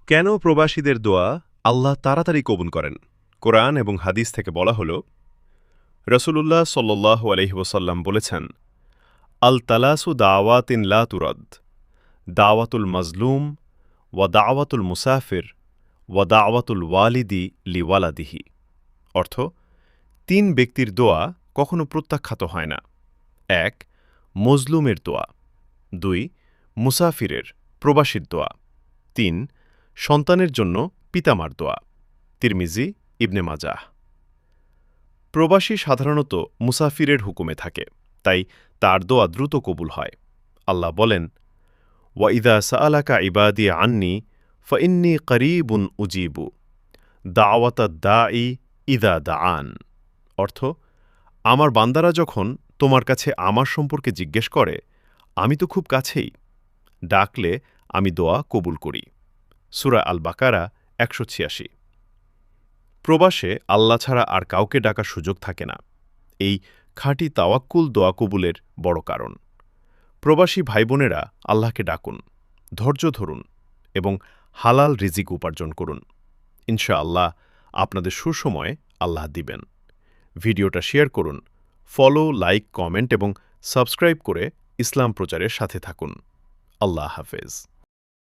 কেন প্রবাসীদের দোয়া আল্লাহ তাড়াতাড়ি কবুল করেন? কোরআন এবং হাদিস থেকে বলা হল, রসুলুল্লাহ সাল্লাল্লাহু আলাইহি ওয়াসাল্লাম বলেছেন, আল তালাসু দাওয়াতিন লা তুরদ, দাওয়াতুল মাজলুম, ওয়া দাওয়াতুল মুসাফির, ওয়া দাওয়াতুল ওয়ালিদি লিওয়ালাদিহি। অর্থ, তিন ব্যক্তির দোয়া কখনো প্রত্যাখ্যাত হয় না। ১. মজলুমের দোয়া। ২. মুসাফিরের, প্রবাসীর দোয়া। ৩. সন্তানের জন্য পিতামার দোয়া। তিরমিজি, ইবনে মাজাহ। প্রবাসী সাধারণত মুসাফিরের হুকুমে থাকে, তাই তার দোয়া দ্রুত কবুল হয়। আল্লাহ বলেন, ওয়া ইদা সাআলাকা ইবাদি আন্নি ফাইন্নী করিবুন উজিবু দাওয়াতাদ দাঈ ইদা দাআন। অর্থ, আমার বান্দারা যখন তোমার কাছে আমার সম্পর্কে জিজ্ঞেস করে, আমি তো খুব কাছেই, ডাকলে আমি দোয়া কবুল করি। সূরা আল বাকারা ১৮৬। প্রবাসে আল্লাহ ছাড়া আর কাউকে ডাকার সুযোগ থাকে না। এই খাঁটি তাওয়াক্কুল দোয়া কবুলের বড় কারণ। প্রবাসী ভাইবোনেরা আল্লাহকে ডাকুন, ধৈর্য ধরুন এবং হালাল রিজিক উপার্জন করুন। ইনশাআল্লাহ আপনাদের সুসময় আল্লাহ দিবেন। ভিডিওটা শেয়ার করুন, ফলো, লাইক, কমেন্ট এবং সাবস্ক্রাইব করে ইসলাম প্রচারের সাথে থাকুন। আল্লাহ হাফেজ।